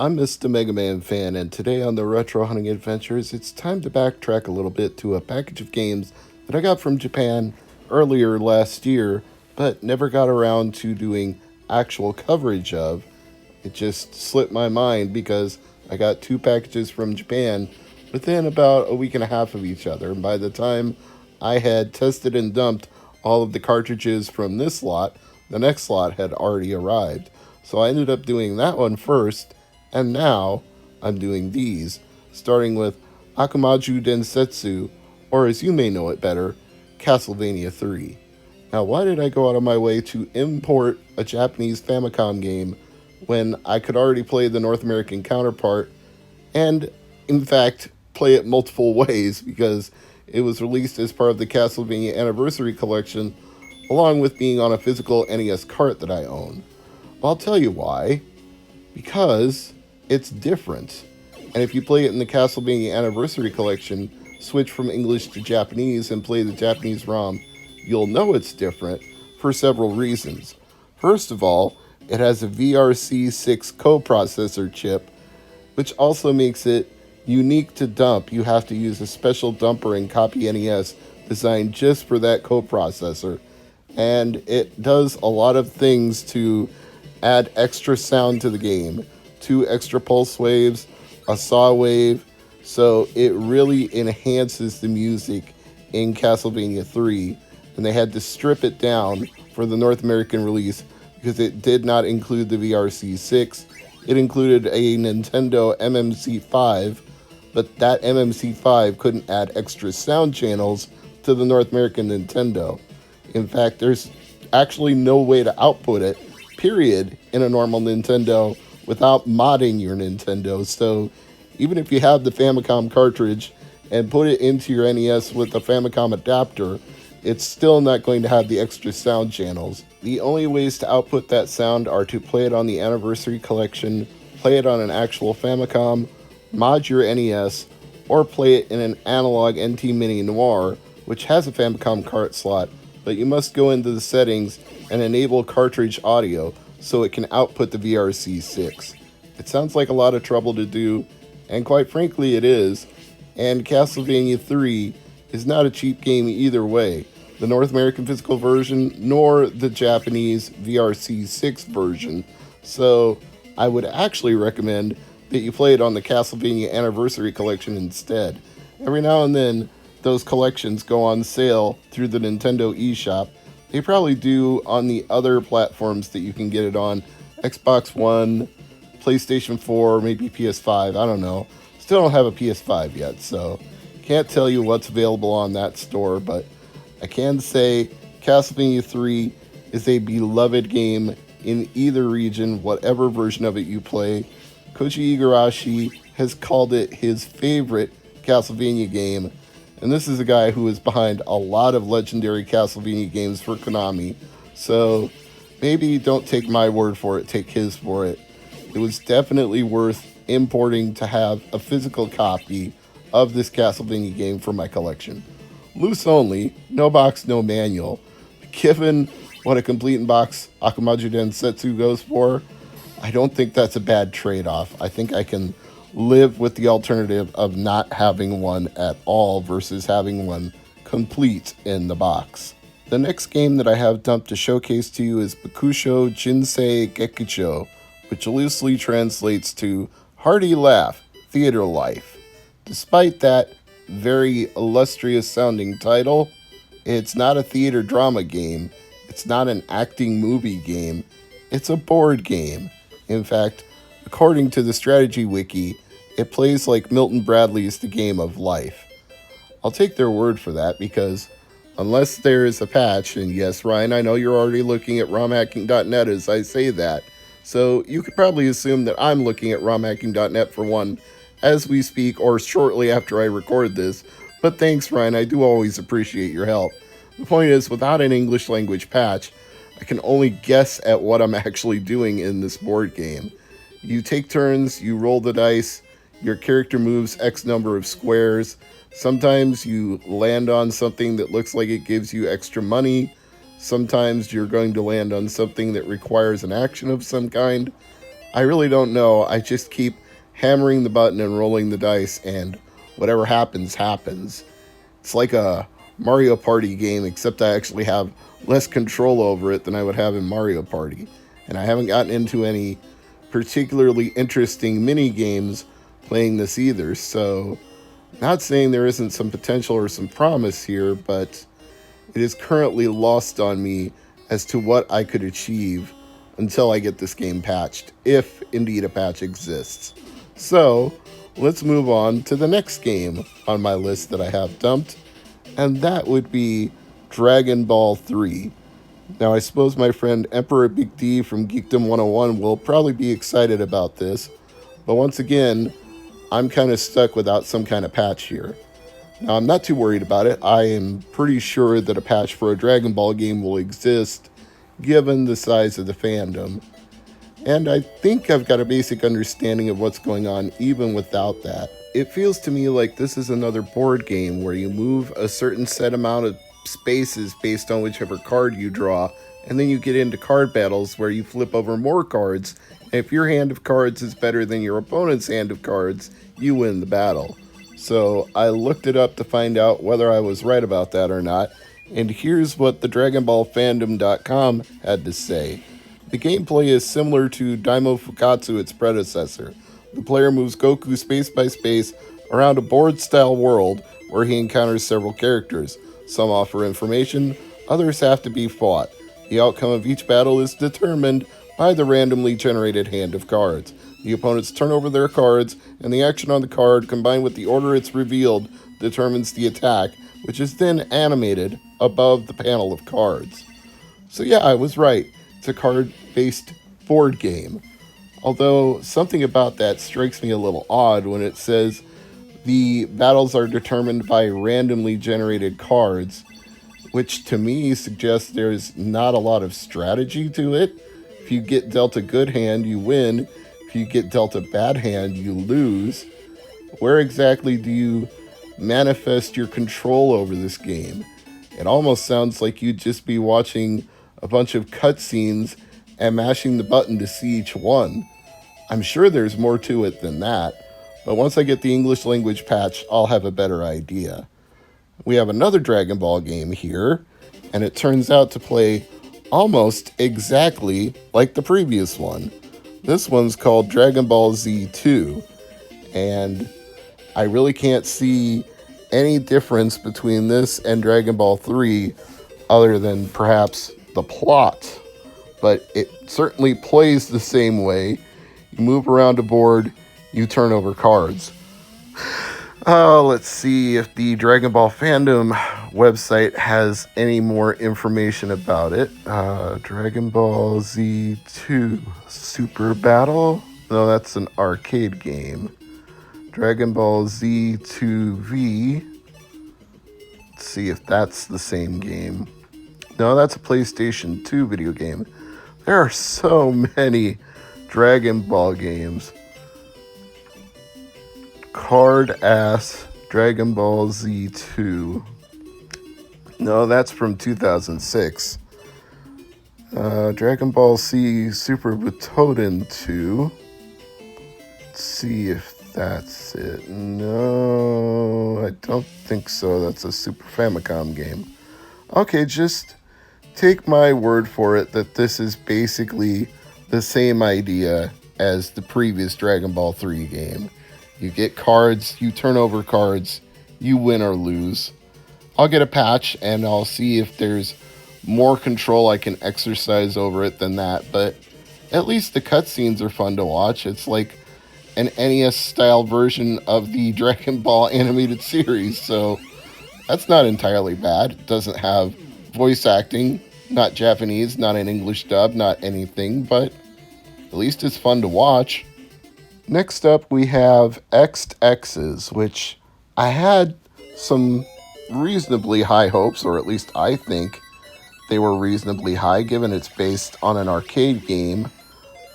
I'm Mr. MegaManFan, and today on the Retro Hunting Adventures, it's time to backtrack a little bit to a package of games that I got from Japan earlier last year, but never got around to doing actual coverage of. It just slipped my mind because I got two packages from Japan within about a week and a half of each other, and by the time I had tested and dumped all of the cartridges from this lot, the next lot had already arrived. So I ended up doing that one first, and now I'm doing these, starting with Akumajou Densetsu, or as you may know it better, Castlevania 3. Now, why did I go out of my way to import a Japanese Famicom game when I could already play the North American counterpart and, in fact, play it multiple ways because it was released as part of the Castlevania Anniversary Collection, along with being on a physical NES cart that I own? Well, I'll tell you why. Because it's different. And if you play it in the Castlevania Anniversary Collection, switch from English to Japanese and play the Japanese ROM, you'll know it's different for several reasons. First of all, it has a VRC6 coprocessor chip, which also makes it unique to dump. You have to use a special dumper in Copy NES designed just for that coprocessor. And it does a lot of things to add extra sound to the game. 2 extra pulse waves, a saw wave, so it really enhances the music in Castlevania 3, and they had to strip it down for the North American release because it did not include the VRC6. It included a Nintendo MMC5, but that MMC5 couldn't add extra sound channels to the North American Nintendo. In fact, there's actually no way to output it, period, in a normal Nintendo without modding your Nintendo. So even if you have the Famicom cartridge and put it into your NES with the Famicom adapter, it's still not going to have the extra sound channels. The only ways to output that sound are to play it on the Anniversary Collection, play it on an actual Famicom, mod your NES, or play it in an analog NT Mini Noir, which has a Famicom cart slot, but you must go into the settings and enable cartridge audio so it can output the VRC6. It sounds like a lot of trouble to do, and quite frankly it is, and Castlevania 3 is not a cheap game either way. The North American physical version, nor the Japanese VRC6 version, so I would actually recommend that you play it on the Castlevania Anniversary Collection instead. Every now and then, those collections go on sale through the Nintendo eShop. They probably do on the other platforms that you can get it on. Xbox One, PlayStation 4, maybe PS5, I don't know. Still don't have a PS5 yet, so can't tell you what's available on that store, but I can say Castlevania 3 is a beloved game in either region, whatever version of it you play. Koji Igarashi has called it his favorite Castlevania game, and this is a guy who is behind a lot of legendary Castlevania games for Konami, so maybe don't take my word for it, take his for it. It was definitely worth importing to have a physical copy of this Castlevania game for my collection. Loose only, no box, no manual. Given what a complete in box Akumaju Densetsu goes for, I don't think that's a bad trade-off. I think I can live with the alternative of not having one at all versus having one complete in the box. The next game that I have dumped to showcase to you is Bakusho Jinsei Gekijo, which loosely translates to Hearty Laugh, Theater Life. Despite that very illustrious sounding title, it's not a theater drama game, it's not an acting movie game, it's a board game. In fact, according to the strategy wiki, it plays like Milton Bradley's The Game of Life. I'll take their word for that because unless there is a patch, and yes, Ryan, I know you're already looking at romhacking.net as I say that, so you could probably assume that I'm looking at romhacking.net for one as we speak or shortly after I record this, but thanks, Ryan, I do always appreciate your help. The point is, without an English language patch, I can only guess at what I'm actually doing in this board game. You take turns, you roll the dice, your character moves X number of squares. Sometimes you land on something that looks like it gives you extra money. Sometimes you're going to land on something that requires an action of some kind. I really don't know. I just keep hammering the button and rolling the dice, and whatever happens, happens. It's like a Mario Party game, except I actually have less control over it than I would have in Mario Party. And I haven't gotten into any particularly interesting mini games playing this either, so not saying there isn't some potential or some promise here, but it is currently lost on me as to what I could achieve until I get this game patched, if indeed a patch exists. So, let's move on to the next game on my list that I have dumped, and that would be Dragon Ball 3. Now, I suppose my friend Emperor Big D from Geekdom 101 will probably be excited about this, but once again, I'm kind of stuck without some kind of patch here. Now, I'm not too worried about it. I am pretty sure that a patch for a Dragon Ball game will exist, given the size of the fandom. And I think I've got a basic understanding of what's going on even without that. It feels to me like this is another board game where you move a certain set amount of spaces based on whichever card you draw, and then you get into card battles where you flip over more cards, and if your hand of cards is better than your opponent's hand of cards, you win the battle. So I looked it up to find out whether I was right about that or not, and here's what the DragonBallFandom.com had to say. The gameplay is similar to Daimo Fukatsu, its predecessor. The player moves Goku space by space around a board-style world where he encounters several characters. Some offer information, others have to be fought. The outcome of each battle is determined by the randomly generated hand of cards. The opponents turn over their cards, and the action on the card, combined with the order it's revealed, determines the attack, which is then animated above the panel of cards. So yeah, I was right. It's a card-based board game. Although something about that strikes me a little odd when it says the battles are determined by randomly generated cards, which to me suggests there's not a lot of strategy to it. If you get dealt a good hand, you win. If you get dealt a bad hand, you lose. Where exactly do you manifest your control over this game? It almost sounds like you'd just be watching a bunch of cutscenes and mashing the button to see each one. I'm sure there's more to it than that, but once I get the English language patch, I'll have a better idea. We have another Dragon Ball game here, and it turns out to play almost exactly like the previous one. This one's called Dragon Ball Z 2, and I really can't see any difference between this and Dragon Ball 3 other than perhaps the plot, but it certainly plays the same way. You move around a board, you turn over cards. Let's see if the Dragon Ball Fandom website has any more information about it. Dragon Ball Z2 Super Battle? No, that's an arcade game. Dragon Ball Z2V. Let's see if that's the same game. No, that's a PlayStation 2 video game. There are so many Dragon Ball games. Card-ass Dragon Ball Z2. No, that's from 2006. Dragon Ball Z Super Butoden 2. Let's see if that's it. No, I don't think so. That's a Super Famicom game. Okay, just take my word for it that this is basically the same idea as the previous Dragon Ball 3 game. You get cards, you turn over cards, you win or lose. I'll get a patch and I'll see if there's more control I can exercise over it than that, but at least the cutscenes are fun to watch. It's like an NES-style version of the Dragon Ball animated series, so that's not entirely bad. It doesn't have voice acting, not Japanese, not an English dub, not anything, but at least it's fun to watch. Next up, we have Exed Exes, which I had some reasonably high hopes, or at least I think they were reasonably high, given it's based on an arcade game.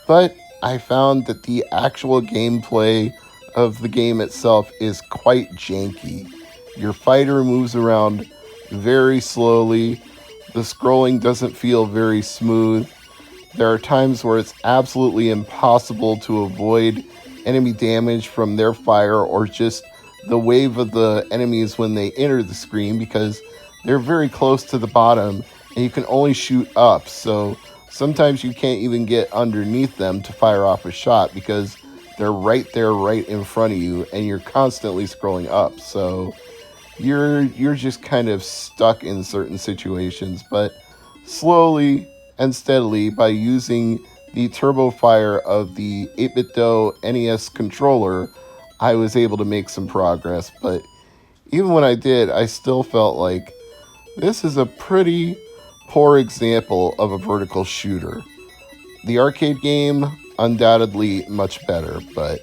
But I found that the actual gameplay of the game itself is quite janky. Your fighter moves around very slowly. The scrolling doesn't feel very smooth. There are times where it's absolutely impossible to avoid enemy damage from their fire or just the wave of the enemies when they enter the screen, because they're very close to the bottom and you can only shoot up. So sometimes you can't even get underneath them to fire off a shot because they're right there, right in front of you, and you're constantly scrolling up. So you're just kind of stuck in certain situations. But slowly and steadily, by using the turbo fire of the 8-bit-do NES controller, I was able to make some progress. But even when I did, I still felt like this is a pretty poor example of a vertical shooter. The arcade game, undoubtedly much better, but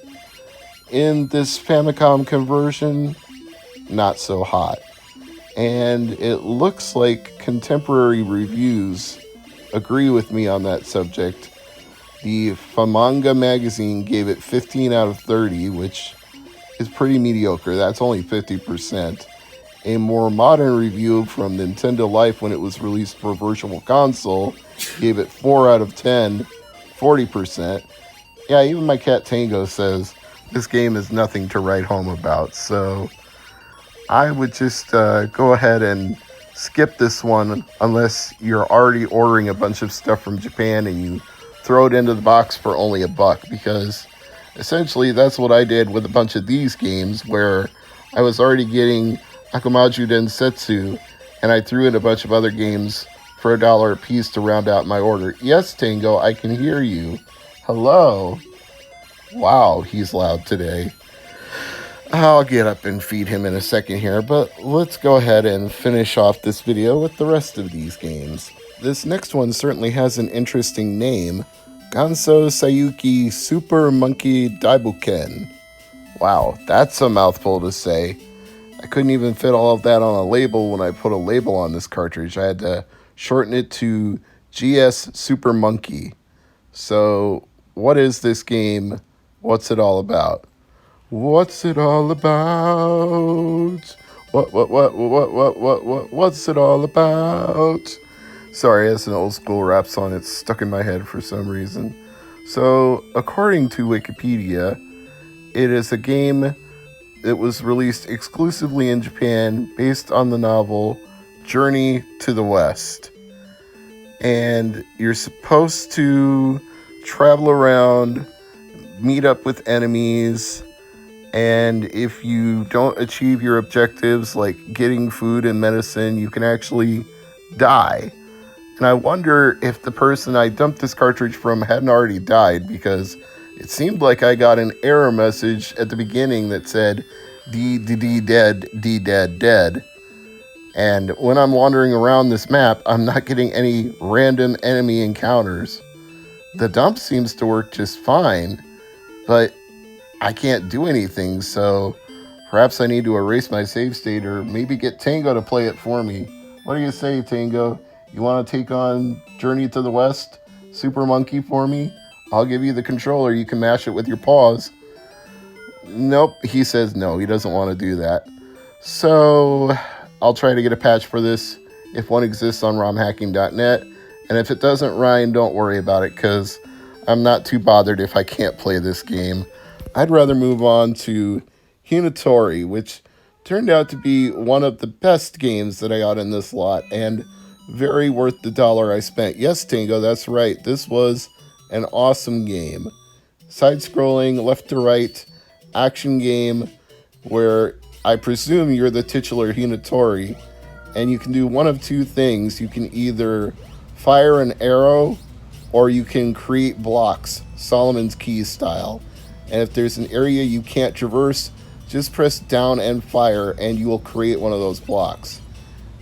in this Famicom conversion, not so hot. And it looks like contemporary reviews agree with me on that subject. The Famanga magazine gave it 15 out of 30, which is pretty mediocre. That's only 50%. A more modern review from Nintendo Life when it was released for Virtual Console gave it 4 out of 10, 40%. Yeah, even my cat Tango says this game is nothing to write home about. So I would just go ahead and skip this one unless you're already ordering a bunch of stuff from Japan and you throw it into the box for only $1, because essentially that's what I did with a bunch of these games, where I was already getting Akumajou Densetsu and I threw in a bunch of other games for $1 a piece to round out my order. Yes, Tango, I can hear you. Hello. Wow, he's loud today. I'll get up and feed him in a second here, but let's go ahead and finish off this video with the rest of these games. This next one certainly has an interesting name. Ganso Sayuuki Super Monkey Daibuken. Wow, that's a mouthful to say. I couldn't even fit all of that on a label when I put a label on this cartridge. I had to shorten it to GS Super Monkey. So, what is this game? What's it all about? What's it all about? What's it all about? Sorry, that's an old school rap song. It's stuck in my head for some reason. So, according to Wikipedia, it is a game that was released exclusively in Japan based on the novel Journey to the West. And you're supposed to travel around, meet up with enemies, and if you don't achieve your objectives, like getting food and medicine, you can actually die. And I wonder if the person I dumped this cartridge from hadn't already died, because it seemed like I got an error message at the beginning that said, D dead, D dead. And when I'm wandering around this map, I'm not getting any random enemy encounters. The dump seems to work just fine, but I can't do anything, so perhaps I need to erase my save state or maybe get Tango to play it for me. What do you say, Tango? You want to take on Journey to the West, Super Monkey for me? I'll give you the controller. You can mash it with your paws. Nope, he says no. He doesn't want to do that. So I'll try to get a patch for this if one exists on romhacking.net. And if it doesn't, Ryan, don't worry about it, because I'm not too bothered if I can't play this game. I'd rather move on to Hinotori, which turned out to be one of the best games that I got in this lot, and very worth the $1 I spent. Yes, Tango, that's right. This was an awesome game. Side-scrolling, left to right, action game where I presume you're the titular Hinotori, and you can do one of two things. You can either fire an arrow, or you can create blocks, Solomon's Keys style. And if there's an area you can't traverse, just press down and fire, and you will create one of those blocks.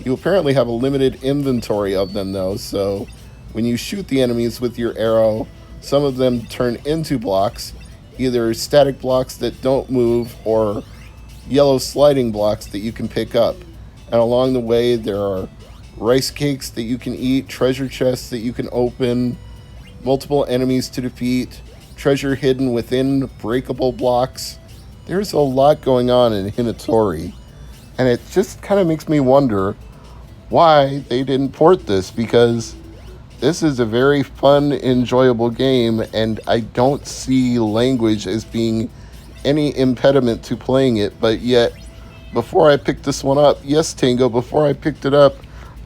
You apparently have a limited inventory of them, though, so when you shoot the enemies with your arrow, some of them turn into blocks, either static blocks that don't move or yellow sliding blocks that you can pick up. And along the way, there are rice cakes that you can eat, treasure chests that you can open, multiple enemies to defeat, treasure hidden within breakable blocks. There's a lot going on in Hinotori, and it just kind of makes me wonder why they didn't port this, because This is a very fun, enjoyable game, and I don't see language as being any impediment to playing it, but yet, before I picked this one up, yes, Tango, before I picked it up,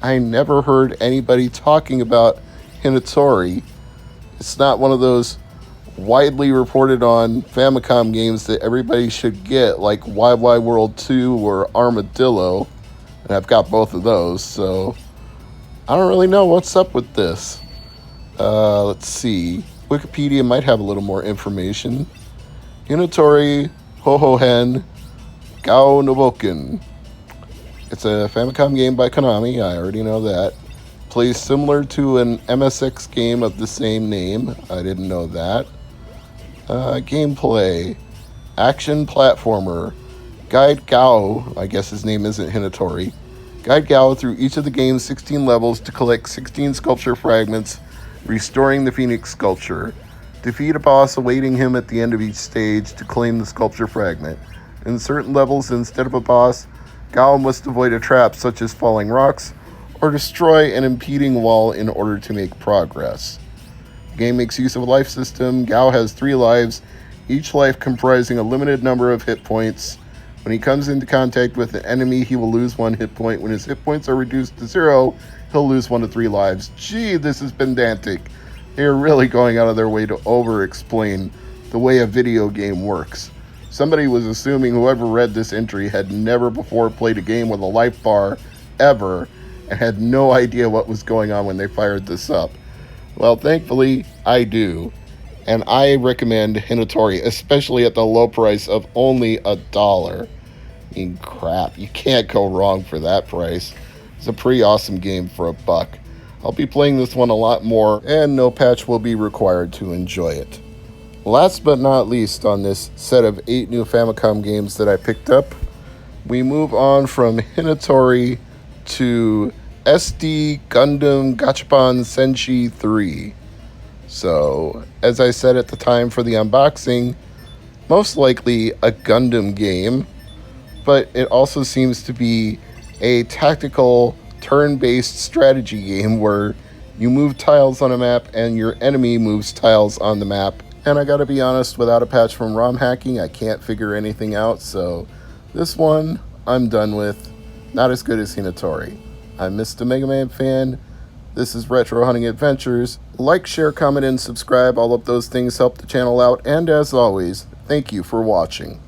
I never heard anybody talking about Hinotori. It's not one of those widely reported on Famicom games that everybody should get, like YY World 2 or Armadillo, and I've got both of those, so I don't really know what's up with this. Let's see. Wikipedia might have a little more information. Hinotori Hohohen Gao Noboken. It's a Famicom game by Konami, I already know that. Plays similar to an MSX game of the same name, I didn't know that. Gameplay. Action platformer. Guide Gao, I guess his name isn't Hinotori. Guide Gao through each of the game's 16 levels to collect 16 sculpture fragments, restoring the Phoenix sculpture. Defeat a boss awaiting him at the end of each stage to claim the sculpture fragment. In certain levels, instead of a boss, Gao must avoid a trap such as falling rocks or destroy an impeding wall in order to make progress. The game makes use of a life system. Gao has 3 lives, each life comprising a limited number of hit points. When he comes into contact with an enemy, he will lose 1 hit point. When his hit points are reduced to 0, he'll lose 1 to 3 lives. Gee, this is pedantic. They're really going out of their way to over-explain the way a video game works. Somebody was assuming whoever read this entry had never before played a game with a life bar, ever, and had no idea what was going on when they fired this up. Well, thankfully, I do. And I recommend Hinotori, especially at the low price of only $1. I mean, crap, you can't go wrong for that price. It's a pretty awesome game for $1. I'll be playing this one a lot more, and no patch will be required to enjoy it. Last but not least on this set of 8 new Famicom games that I picked up, we move on from Hinotori to SD Gundam Gachapon Senshi 3. So, as I said at the time for the unboxing, most likely a Gundam game, but it also seems to be a tactical turn-based strategy game where you move tiles on a map and your enemy moves tiles on the map. And I gotta be honest, without a patch from ROM hacking, I can't figure anything out, so this one I'm done with. Not as good as Hinotori. I'm Mr. MegaManFan. This is Retro Hunting Adventures. Like, share, comment, and subscribe. All of those things help the channel out. And as always, thank you for watching.